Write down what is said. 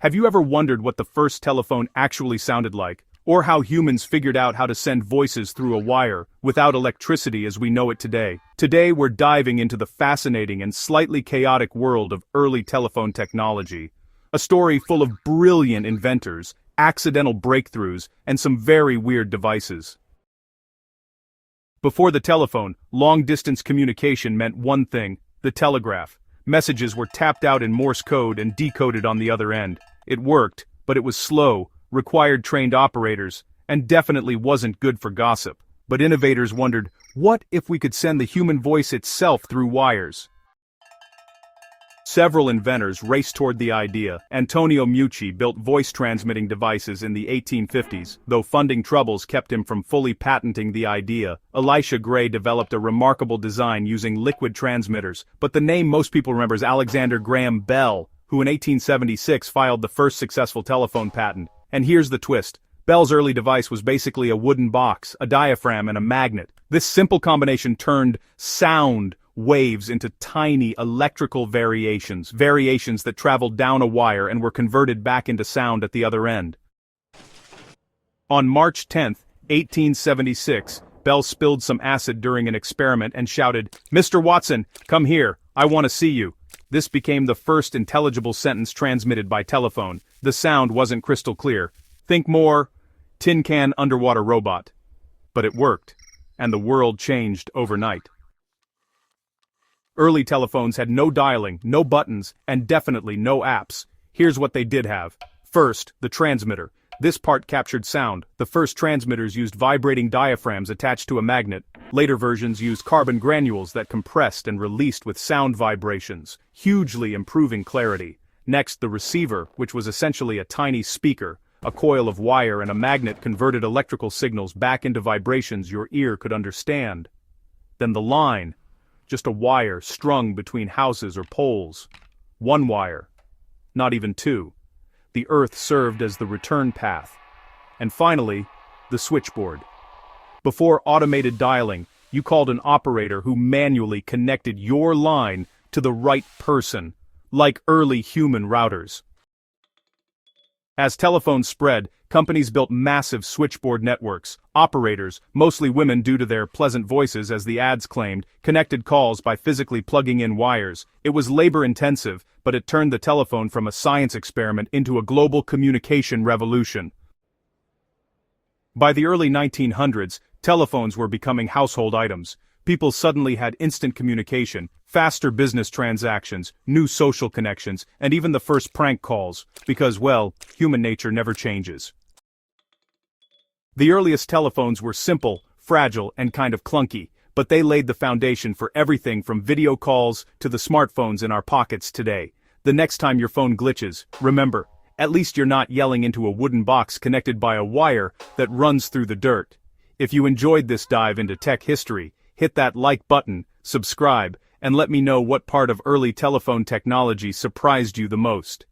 Have you ever wondered what the first telephone actually sounded like, or how humans figured out how to send voices through a wire, without electricity as we know it today? Today we're diving into the fascinating and slightly chaotic world of early telephone technology. A story full of brilliant inventors, accidental breakthroughs, and some very weird devices. Before the telephone, long-distance communication meant one thing: the telegraph. Messages were tapped out in Morse code and decoded on the other end. It worked, but it was slow, required trained operators, and definitely wasn't good for gossip. But innovators wondered, what if we could send the human voice itself through wires? Several inventors raced toward the idea. Antonio Meucci built voice-transmitting devices in the 1850s, though funding troubles kept him from fully patenting the idea. Elisha Gray developed a remarkable design using liquid transmitters, but the name most people remember is Alexander Graham Bell, who in 1876 filed the first successful telephone patent. And here's the twist. Bell's early device was basically a wooden box, a diaphragm, and a magnet. This simple combination turned sound waves into tiny electrical variations that traveled down a wire and were converted back into sound at the other end. On March 10, 1876, Bell spilled some acid during an experiment and shouted, "Mr. Watson, come here, I want to see you." This became the first intelligible sentence transmitted by telephone. The sound wasn't crystal clear. Think more tin can underwater robot. But it worked, and the world changed overnight. Early telephones had no dialing, no buttons, and definitely no apps. Here's what they did have. First, the transmitter. This part captured sound. The first transmitters used vibrating diaphragms attached to a magnet. Later versions used carbon granules that compressed and released with sound vibrations, hugely improving clarity. Next, the receiver, which was essentially a tiny speaker. A coil of wire and a magnet converted electrical signals back into vibrations your ear could understand. Then the line. Just a wire strung between houses or poles. One wire. Not even two. The earth served as the return path. And finally, the switchboard. Before automated dialing, you called an operator who manually connected your line to the right person, like early human routers. As telephones spread, companies built massive switchboard networks. Operators, mostly women due to their pleasant voices as the ads claimed, connected calls by physically plugging in wires. It was labor-intensive, but it turned the telephone from a science experiment into a global communication revolution. By the early 1900s, telephones were becoming household items. People suddenly had instant communication, faster business transactions, new social connections, and even the first prank calls, because, well, human nature never changes. The earliest telephones were simple, fragile, and kind of clunky, but they laid the foundation for everything from video calls to the smartphones in our pockets today. The next time your phone glitches, remember, at least you're not yelling into a wooden box connected by a wire that runs through the dirt. If you enjoyed this dive into tech history, hit that like button, subscribe, and let me know what part of early telephone technology surprised you the most.